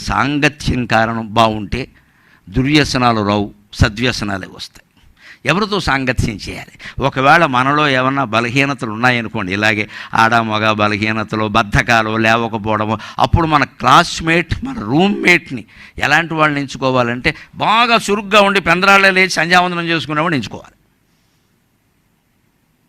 సాంగత్యం కారణం బాగుంటే దుర్వ్యసనాలు రావు, సద్వ్యసనాలే వస్తాయి. ఎవరితో సాంగత్యం చేయాలి? ఒకవేళ మనలో ఏమన్నా బలహీనతలు ఉన్నాయనుకోండి, ఇలాగే ఆడ మగ బలహీనతలు, బద్ధకాలు, లేవకపోవడము, అప్పుడు మన క్లాస్మేట్, మన రూమ్మేట్ని ఎలాంటి వాళ్ళని ఎంచుకోవాలంటే బాగా చురుగ్గా ఉండి పెందరాళ్ళే లేచి సంధ్యావందనం చేసుకునేవాడిని ఎంచుకోవాలి.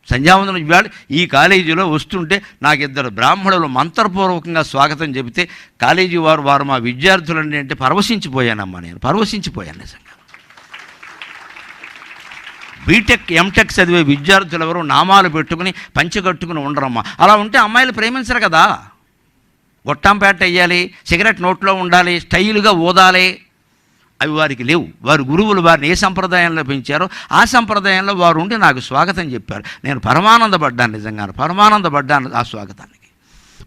సంధ్యావందనం ఇవాళ ఈ కాలేజీలో వస్తుంటే నాకు ఇద్దరు బ్రాహ్మణులు మంత్రపూర్వకంగా స్వాగతం చెబితే కాలేజీ వారు మా విద్యార్థులండి అంటే పరవశించిపోయానమ్మా, నేను పరవశించిపోయాను నిజంగా. బీటెక్ ఎంటెక్ చదివే విద్యార్థులు ఎవరు నామాలు పెట్టుకుని పంచగట్టుకుని ఉండరమ్మా. అలా ఉంటే అమ్మాయిలు ప్రేమించరు కదా. గొట్టంపేట వేయాలి, సిగరెట్ నోట్లో ఉండాలి, స్టైల్గా ఊదాలి, అవి వారికి లేవు. వారి గురువులు వారిని ఏ సంప్రదాయంలో పెంచారో ఆ సంప్రదాయంలో వారు ఉండి నాకు స్వాగతం చెప్పారు. నేను పరమానందపడ్డాను, నిజంగా పరమానందపడ్డాను ఆ స్వాగతానికి.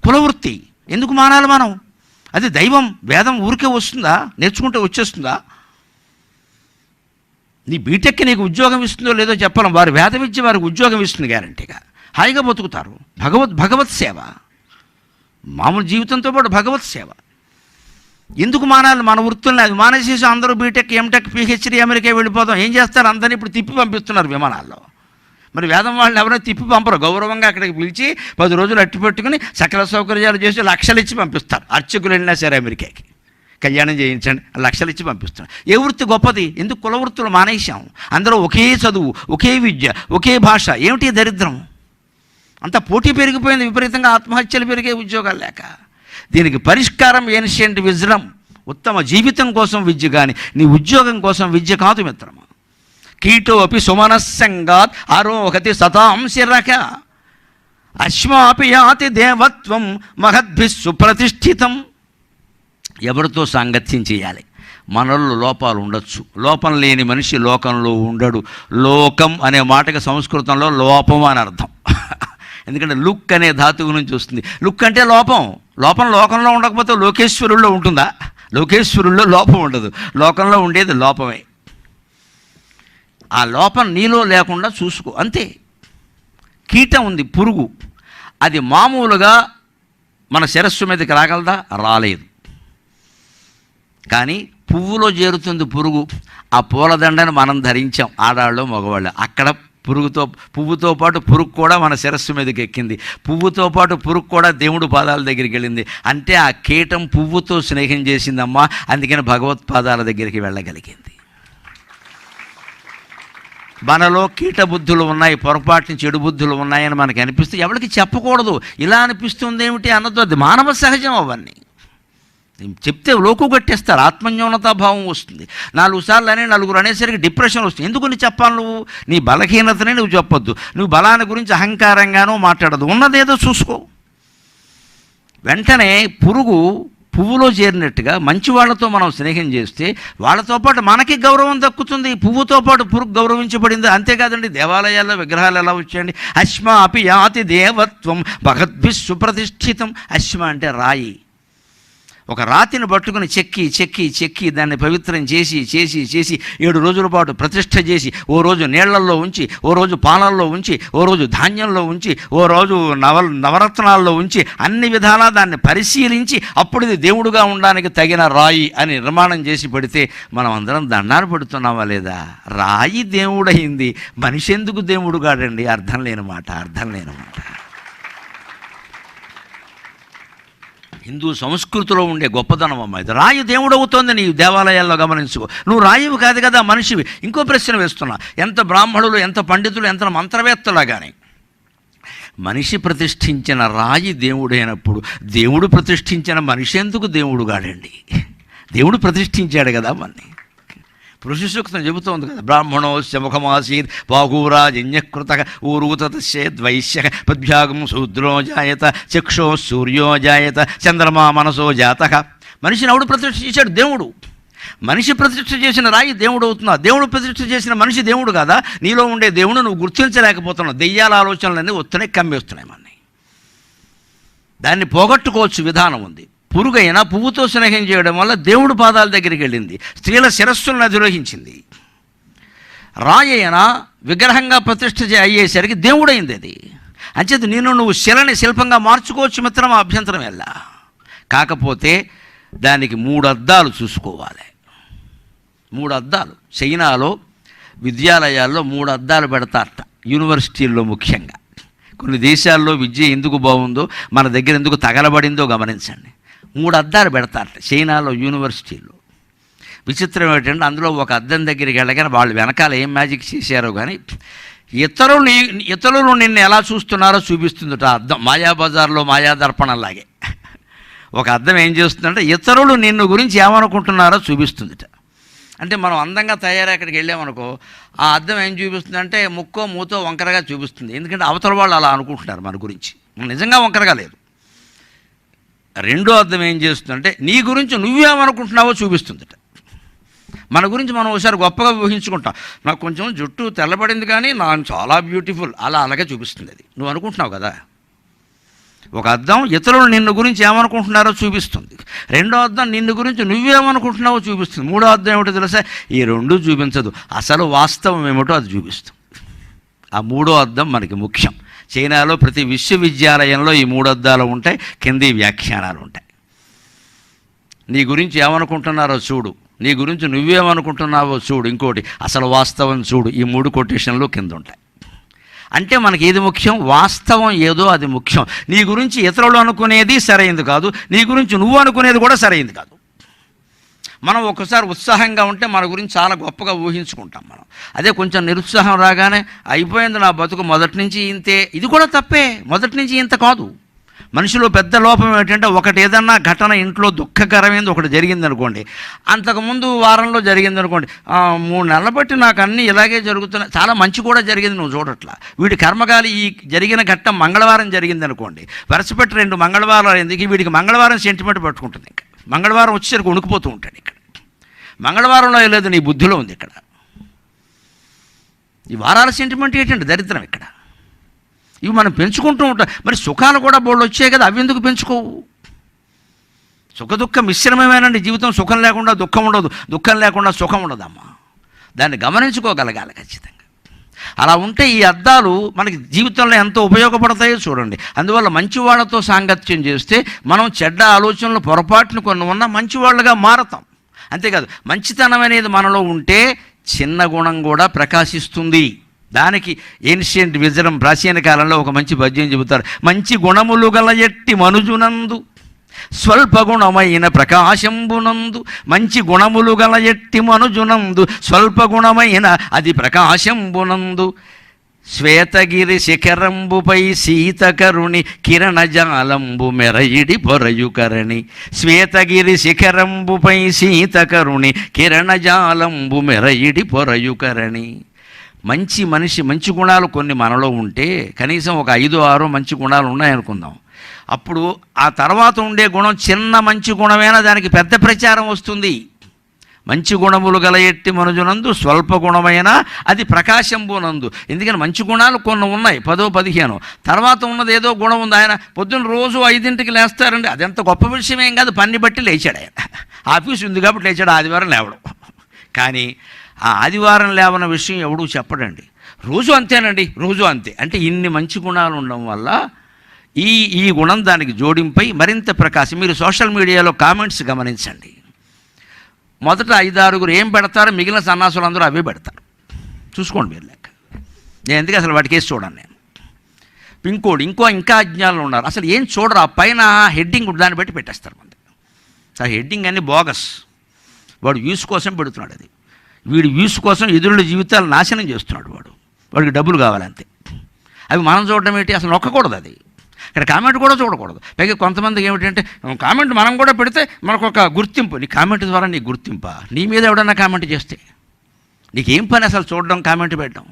కులవృత్తి ఎందుకు మానాలి మనం? అది దైవం, వేదం ఊరికే వస్తుందా? నేర్చుకుంటే వచ్చేస్తుందా? నీ బీటెక్కి నీకు ఉద్యోగం ఇస్తుందో లేదో చెప్పలేం. వారి వేద విద్య వారికి ఉద్యోగం ఇస్తుంది గ్యారంటీగా. హాయిగా బతుకుతారు. భగవత్ సేవ, మామూలు జీవితంతో పాటు భగవత్ సేవ. ఎందుకు మానాలి మన వృత్తుల్ని? అది మానేసేసి అందరూ బీటెక్ ఎంటెక్ పిహెచ్డీ అమెరికా వెళ్ళిపోదాం. ఏం చేస్తారు? అందరినీ ఇప్పుడు తిప్పి పంపిస్తున్నారు విమానాల్లో. మరి వేదం వాళ్ళని ఎవరైనా తిప్పి పంపరు. గౌరవంగా అక్కడికి పిలిచి 10 రోజులు అట్టి పెట్టుకుని సకల సౌకర్యాలు చేసి లక్షలు ఇచ్చి పంపిస్తారు. అర్చకులు వెళ్ళినా సరే అమెరికాకి కళ్యాణం చేయించండి, లక్షలు ఇచ్చి పంపిస్తున్నాం. ఏ వృత్తి గొప్పది? ఎందుకు కుల వృత్తులు మానేశాం? అందరూ ఒకే చదువు, ఒకే విద్య, ఒకే భాష. ఏమిటి దరిద్రం? అంత పోటీ పెరిగిపోయింది విపరీతంగా, ఆత్మహత్యలు పెరిగే, ఉద్యోగాలు లేక. దీనికి పరిష్కారం ఏన్షియంట్ విజ్డమ్. ఉత్తమ జీవితం కోసం విద్య, కానీ నీ ఉద్యోగం కోసం విద్య కాదు మిత్రమా. కీటో అపి సుమనస్సంగాత్ ఆరోహతి సతాంశిరక అశ్వాపి యాతి దేవత్వం మహద్భిః సుప్రతిష్ఠితం. ఎవరితో సాంగత్యం చేయాలి? మనలో లోపాలు ఉండొచ్చు. లోపం లేని మనిషి లోకంలో ఉండడు. లోకం అనే మాటకి సంస్కృతంలో లోపం అని అర్థం. ఎందుకంటే లుక్ అనే ధాతువు నుంచి వస్తుంది. లుక్ అంటే లోపం. లోకంలో ఉండకపోతే లోకేశ్వరుల్లో ఉంటుందా? లోకేశ్వరుల్లో లోపం ఉండదు. లోకంలో ఉండేది లోపమే. ఆ లోపం నీలో లేకుండా చూసుకో, అంతే. కీటం ఉంది, పురుగు. అది మామూలుగా మన శిరస్సు మీదకి రాగలదా? రాలేదు. కానీ పువ్వులో చేరుతుంది పురుగు. ఆ పూలదండని మనం ధరించాం, ఆడాళ్ళు మగవాళ్ళు. అక్కడ పువ్వుతో పాటు పురుగు కూడా మన శిరస్సు మీదకి ఎక్కింది. పువ్వుతో పాటు పురుగు కూడా దేవుడు పాదాల దగ్గరికి వెళ్ళింది. అంటే ఆ కీటం పువ్వుతో స్నేహం చేసిందమ్మా. అందుకని భగవత్పాదాల దగ్గరికి వెళ్ళగలిగింది. మనలో కీట బుద్ధులు ఉన్నాయి, పొరపాటుని చెడు బుద్ధులు ఉన్నాయని మనకి అనిపిస్తే ఎవరికి చెప్పకూడదు. ఇలా అనిపిస్తుంది ఏమిటి అన్నదో, అది మానవ సహజం. అవన్నీ చెప్తే లోకు కట్టేస్తారు, ఆత్మన్యూనతాభావం వస్తుంది. 4 సార్లు అని నలుగురు అనేసరికి డిప్రెషన్ వస్తుంది. ఎందుకు నీ చెప్పాలి? నువ్వు నీ బలహీనతనే నువ్వు చెప్పొద్దు. నువ్వు బలాన్ని గురించి అహంకారంగానూ మాట్లాడదు. ఉన్నదేదో చూసుకో. వెంటనే పురుగు పువ్వులో చేరినట్టుగా మంచి వాళ్ళతో మనం స్నేహం చేస్తే వాళ్ళతో పాటు మనకి గౌరవం దక్కుతుంది. పువ్వుతో పాటు పురుగు గౌరవించబడింది. అంతేకాదండి, దేవాలయాల్లో విగ్రహాలు ఎలా వచ్చాయండి? అశ్మ అపి యాతి దేవత్వం భగద్భిః సుప్రతిష్ఠితం. అశ్మ అంటే రాయి. ఒక రాతిని పట్టుకుని చెక్కి దాన్ని పవిత్రం చేసి 7 రోజుల పాటు ప్రతిష్ఠ చేసి, ఓ రోజు నీళ్లల్లో ఉంచి, ఓ రోజు పాలల్లో ఉంచి, ఓ రోజు ధాన్యంలో ఉంచి, ఓ రోజు నవరత్నాల్లో ఉంచి, అన్ని విధాలా దాన్ని పరిశీలించి అప్పుడు ఇది దేవుడుగా ఉండడానికి తగిన రాయి అని నిర్మాణం చేసి పెడితే మనం అందరం దండాలు పెడుతున్నామా లేదా? రాయి దేవుడయింది, మనిషి ఎందుకు దేవుడు కాడండి? అర్థం లేని మాట. హిందూ సంస్కృతిలో ఉండే గొప్పతనం అమ్మ ఇది. రాయి దేవుడు అవుతోంది నీ దేవాలయాల్లో గమనించుకో. నువ్వు రాయివి కాదు కదా, మనిషివి. ఇంకో ప్రశ్న వేస్తున్నా, ఎంత బ్రాహ్మణులు, ఎంత పండితులు, ఎంత మంత్రవేత్తలా కానీ మనిషి ప్రతిష్ఠించిన రాయి దేవుడైనప్పుడు దేవుడు ప్రతిష్ఠించిన మనిషి ఎందుకు దేవుడు కాడండి? దేవుడు ప్రతిష్ఠించాడు కదా మన్ని. పురుష సూక్తం చెబుతోంది కదా, బ్రాహ్మణోస్య ముఖమాసీత్ బాహూరాజన్యకృత ఊరూతస్యేద్వైశ్య పద్భ్యాగం శూద్రో జాయత చక్షో సూర్యో జాయత చంద్రమా మనసో జాతక. మనిషిని ఎవడు ప్రతిష్ఠ చేశాడు? దేవుడు. మనిషి ప్రతిష్ఠ చేసిన రాయి దేవుడు అవుతున్నా. దేవుడు ప్రతిష్ఠ చేసిన మనిషి దేవుడు కదా. నీలో ఉండే దేవుడు నువ్వు గుర్తించలేకపోతున్నావు. దెయ్యాల ఆలోచనలన్నీ వస్తున్నాయి, కమ్మేస్తున్నాయి మనని. దాన్ని పోగొట్టుకోవచ్చు, విధానం ఉంది. పురుగైనా పువ్వుతో స్నేహం చేయడం వల్ల దేవుడు పాదాల దగ్గరికి వెళ్ళింది, స్త్రీల శిరస్సులను అధిరోహించింది. రాయి అయినా విగ్రహంగా ప్రతిష్ఠ అయ్యేసరికి దేవుడైంది అది. అంచేత నువ్వు శిలని శిల్పంగా మార్చుకోవచ్చు మిత్రమా, అభ్యంతరం ఎలా. కాకపోతే దానికి 3 అద్దాలు చూసుకోవాలి. 3 అద్దాలు. చైనాలో విద్యాలయాల్లో 3 అద్దాలు పెడతారట, యూనివర్సిటీల్లో ముఖ్యంగా. కొన్ని దేశాల్లో విద్య ఎందుకు బాగుందో మన దగ్గర ఎందుకు తగలబడిందో గమనించండి. 3 అద్దాలు పెడతారట చైనాలో యూనివర్సిటీల్లో. విచిత్రం ఏంటంటే అందులో ఒక అద్దం దగ్గరికి వెళ్ళగానే వాళ్ళు వెనకాల ఏం మ్యాజిక్ చేశారో కానీ ఇతరులు నిన్ను ఎలా చూస్తున్నారో చూపిస్తుందట ఆ అద్దం. మాయాబజార్లో మాయాదర్పణలాగే ఒక అద్దం ఏం చేస్తుందంటే ఇతరులు నిన్ను గురించి ఏమనుకుంటున్నారో చూపిస్తుందిట. అంటే మనం అందంగా తయారై అక్కడికి వెళ్ళామనుకో, ఆ అద్దం ఏం చూపిస్తుందంటే ముక్కో మూతో వంకరగా చూపిస్తుంది. ఎందుకంటే అవతల వాళ్ళు అలా అనుకుంటున్నారు మన గురించి, నిజంగా వంకరగా లేదు. రెండో అద్దం ఏం చేస్తుందంటే నీ గురించి నువ్వేమనుకుంటున్నావో చూపిస్తుందిట. మన గురించి మనం ఒకసారి గొప్పగా ఊహించుకుంటాం. నాకు కొంచెం జుట్టు తెల్లబడింది కానీ నాకు చాలా బ్యూటిఫుల్, అలాగే చూపిస్తుంది. అది నువ్వు అనుకుంటున్నావు కదా. ఒక అద్దం ఇతరులు నిన్ను గురించి ఏమనుకుంటున్నారో చూపిస్తుంది. రెండో అద్దం నిన్ను గురించి నువ్వేమనుకుంటున్నావో చూపిస్తుంది. మూడో అద్దం ఏమిటో తెలుసా? ఈ రెండు చూపించదు, అసలు వాస్తవం ఏమిటో అది చూపిస్తుంది. ఆ మూడో అద్దం మనకి ముఖ్యం. చైనాలో ప్రతి విశ్వవిద్యాలయంలో ఈ 3 అద్దాలు ఉంటాయి, కింద వ్యాఖ్యానాలు ఉంటాయి. నీ గురించి ఏమనుకుంటున్నారో చూడు, నీ గురించి నువ్వేమనుకుంటున్నావో చూడు, ఇంకోటి అసలు వాస్తవం చూడు. ఈ 3 కొటేషన్లు కింద ఉంటాయి. అంటే మనకి ఏది ముఖ్యం? వాస్తవం ఏదో అది ముఖ్యం. నీ గురించి ఇతరులు అనుకునేది సరైంది కాదు, నీ గురించి నువ్వు అనుకునేది కూడా సరైంది కాదు. మనం ఒక్కసారి ఉత్సాహంగా ఉంటే మన గురించి చాలా గొప్పగా ఊహించుకుంటాం మనం. అదే కొంచెం నిరుత్సాహం రాగానే అయిపోయింది నా బతుకు, మొదటి నుంచి ఇంతే, ఇది కూడా తప్పే. మొదటి నుంచి ఇంత కాదు. మనిషిలో పెద్ద లోపం ఏంటంటే ఒకటి ఏదన్నా ఘటన ఇంట్లో దుఃఖకరమైనది ఒకటి జరిగిందనుకోండి, అంతకుముందు వారంలో జరిగిందనుకోండి, 3 నెలల బట్టి నాకు అన్నీ ఇలాగే జరుగుతున్నాయి, చాలా మంచి కూడా జరిగింది నువ్వు చూడట్లా. వీడి కర్మగాలి ఈ జరిగిన ఘట్టం మంగళవారం జరిగిందనుకోండి, వరుసపెట్టి 2 మంగళవారాలు ఎందుకు, వీడికి మంగళవారం సెంటిమెంట్ పట్టుకుంటుంది. ఇంకా మంగళవారం వచ్చేసరికి ఉణుకుపోతూ ఉంటాడు. ఇక్కడ మంగళవారంలో లేదు, నీ బుద్ధిలో ఉంది. ఇక్కడ ఈ వారాల సెంటిమెంట్ ఏంటంటే దరిద్రం. ఇక్కడ ఇవి మనం పెంచుకుంటూ ఉంటాం. మరి సుఖాలు కూడా బోళ్ళు వచ్చాయి కదా, అవి ఎందుకు పెంచుకోవు? సుఖదుఖ మిశ్రమమేనండి జీవితం. సుఖం లేకుండా దుఃఖం ఉండదు, దుఃఖం లేకుండా సుఖం ఉండదమ్మా. దాన్ని గమనించుకోగలగాలి ఖచ్చితంగా. అలా ఉంటే ఈ అద్దాలు మనకి జీవితంలో ఎంతో ఉపయోగపడతాయో చూడండి. అందువల్ల మంచి వాళ్ళతో సాంగత్యం చేస్తే మనం చెడ్డ ఆలోచనలు పొరపాటును కొన్ని ఉన్నా మంచి వాళ్ళగా మారతాం. అంతేకాదు, మంచితనం అనేది మనలో ఉంటే చిన్న గుణం కూడా ప్రకాశిస్తుంది. దానికి ఏన్షియంట్ విజరం ప్రాచీన కాలంలో ఒక మంచి పద్యం చెబుతారు. మంచి గుణములు గల ఎట్టి మనుజునందు స్వల్పగుణమైన ప్రకాశంబునందు. మంచి గుణములు గల ఎట్టి మనుజునందు స్వల్పగుణమైన అది ప్రకాశంబునందు. శ్వేతగిరి శిఖరంబుపై సీతకరుణి కిరణజాలంబు మెరయిడి పొరయుకరణి. శ్వేతగిరి శిఖరంబుపై సీతకరుణి కిరణజాలంబు మెరయిడి పొరయుకరణి. మంచి మనిషి, మంచి గుణాలు కొన్ని మనలో ఉంటే, కనీసం ఒక 5-6 మంచి గుణాలు ఉన్నాయనుకుందాం, అప్పుడు ఆ తర్వాత ఉండే గుణం చిన్న మంచి గుణమైనా దానికి పెద్ద ప్రచారం వస్తుంది. మంచి గుణములు గల ఎట్టి మనుజునందు స్వల్ప గుణమైన అది ప్రకాశంబునందు. ఎందుకని మంచి గుణాలు కొన్ని ఉన్నాయి, 10-15, తర్వాత ఉన్నది ఏదో గుణం ఉంది. ఆయన పొద్దున్న రోజు 5ంటికి లేస్తారండి, అదెంత గొప్ప విషయం ఏం కాదు. పని బట్టి లేచాడు ఆయన, ఆఫీస్ ఉంది కాబట్టి లేచాడు, ఆదివారం లేవడం. కానీ ఆ ఆదివారం లేవన్న విషయం ఎవడూ చెప్పడండి. రోజు అంతేనండి, రోజు అంతే. అంటే ఇన్ని మంచి గుణాలు ఉండడం వల్ల ఈ గుణం దానికి జోడింపై మరింత ప్రకాశం. మీరు సోషల్ మీడియాలో కామెంట్స్ గమనించండి. మొదట 5-6 ఏం పెడతారో మిగిలిన సన్నాసులు అందరూ అవే పెడతారు. చూసుకోండి మీరు లెక్క. నేను ఎందుకు అసలు వాటికి వేసి చూడండి. నేను ఇంకోటి ఇంకా అజ్ఞానులు ఉన్నారు, అసలు ఏం చూడరు. ఆ పైన హెడ్డింగ్ దాన్ని బట్టి పెట్టేస్తారు. మన ఆ హెడ్డింగ్ అన్నీ బోగస్. వాడు వ్యూస్ కోసం పెడుతున్నాడు. అది వీడి వ్యూస్ కోసం ఎదురుల జీవితాలు నాశనం చేస్తున్నాడు. వాడికి డబ్బులు కావాలంతే. అవి మనం చూడడం ఏంటి, అసలు నొక్కకూడదు. అది ఇక్కడ కామెంట్ కూడా చూడకూడదు. పైగా కొంతమందికి ఏమిటంటే కామెంట్ మనం కూడా పెడితే మనకు ఒక గుర్తింపు. నీ కామెంట్ ద్వారా నీ గుర్తింపా? నీ మీద ఎవడన్నా కామెంట్ చేస్తే నీకేం పని అసలు చూడడం, కామెంట్ పెట్టడం?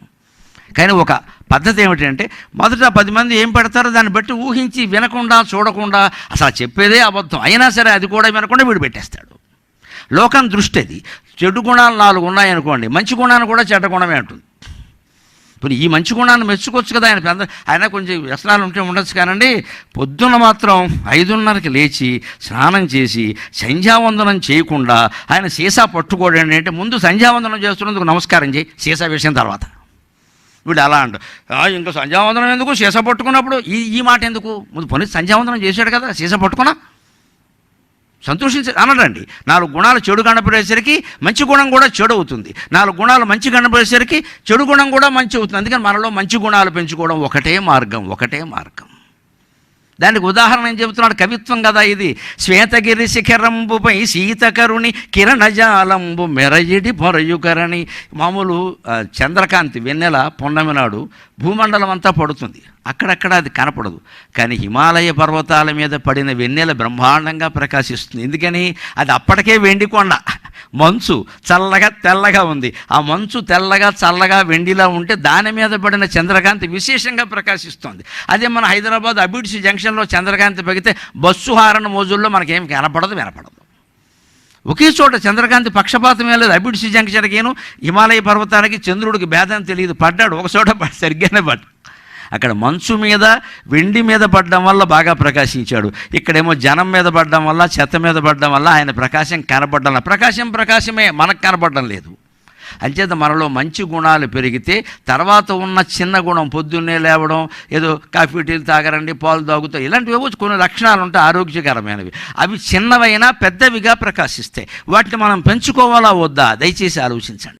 కానీ ఒక పద్ధతి ఏమిటంటే మొదట 10 మంది ఏం పెడతారో దాన్ని బట్టి ఊహించి వినకుండా చూడకుండా, అసలు చెప్పేదే అబద్ధం అయినా సరే అది కూడా వినకుండా వీడు పెట్టేస్తాడు. లోకం దృష్టి అది. చెడు గుణాలు 4 ఉన్నాయనుకోండి, మంచి గుణాన్ని కూడా చెడ్డ గుణమే అంటుంది. ఇప్పుడు ఈ మంచి గుణాన్ని మెచ్చుకోవచ్చు కదా. ఆయన కొంచెం వ్యసనాలు ఉంటే ఉండొచ్చు కానండి. పొద్దున్న మాత్రం 5:30కి లేచి స్నానం చేసి సంధ్యావందనం చేయకుండా ఆయన సీసా పట్టుకోవడం అంటే ముందు సంధ్యావందనం చేస్తున్నందుకు నమస్కారం చేయి, సీసా విషయం తర్వాత. వీడు అలా అంట, ఇంకా సంధ్యావందనం ఎందుకు, సీసా పట్టుకున్నప్పుడు ఈ మాట ఎందుకు? ముందు పని సంధ్యావందనం చేశాడు కదా, సీసా పట్టుకున్నా. అనడండి. 4 గుణాలు చెడు కనపడేసరికి మంచి గుణం కూడా చెడు అవుతుంది. 4 గుణాలు మంచి కనపడేసరికి చెడు గుణం కూడా మంచి అవుతుంది. అందుకని మనలో మంచి గుణాలు పెంచుకోవడం ఒకటే మార్గం. దానికి ఉదాహరణ ఏం చెబుతున్నాడు? కవిత్వం కదా ఇది. శ్వేతగిరి శిఖరంబుపై సీతకరుని కిరణజాలంబు మెరయిడి పొరయుకరణి. మామూలు చంద్రకాంతి వెన్నెల పొన్నమి నాడు భూమండలం అంతా పడుతుంది, అక్కడక్కడ అది కనపడదు. కానీ హిమాలయ పర్వతాల మీద పడిన వెన్నెల బ్రహ్మాండంగా ప్రకాశిస్తుంది. ఎందుకని? అది అప్పటికే వెండి కొండ, మంచు చల్లగా తెల్లగా ఉంది. ఆ మంచు తెల్లగా చల్లగా వెండిలా ఉంటే దాని మీద పడిన చంద్రకాంతి విశేషంగా ప్రకాశిస్తుంది. అదే మన హైదరాబాద్ అబిడ్స్ జంక్షన్లో చంద్రకాంతి పగితే బస్సు హారణ మోజుల్లో మనకేం వినపడదు. ఒకే చోట చంద్రకాంతి పక్షపాతం ఏం లేదు. అబిడ్స్ జంక్షన్కిను హిమాలయ పర్వతానికి చంద్రుడికి భేదం తెలియదు. పడ్డాడు ఒక చోట, సరిగ్గానే పడ్డాడు. అక్కడ మంచు మీద వెండి మీద పడడం వల్ల బాగా ప్రకాశించాడు. ఇక్కడేమో జనం మీద పడడం వల్ల, చెత్త మీద పడడం వల్ల ఆయన ప్రకాశం కనపడడం. ప్రకాశమే, మనకు కనపడడం లేదు. అంచేత మనలో మంచి గుణాలు పెరిగితే తర్వాత ఉన్న చిన్న గుణం, పొద్దున్నే లేవడం, ఏదో కాఫీ టీలు తాగరండి, పాలు తాగుతాం, ఇలాంటివి కొన్ని లక్షణాలు ఉంటాయి ఆరోగ్యకరమైనవి. అవి చిన్నవైనా పెద్దవిగా ప్రకాశిస్తాయి. వాటిని మనం పెంచుకోవాలా వద్దా? దయచేసి ఆలోచించండి.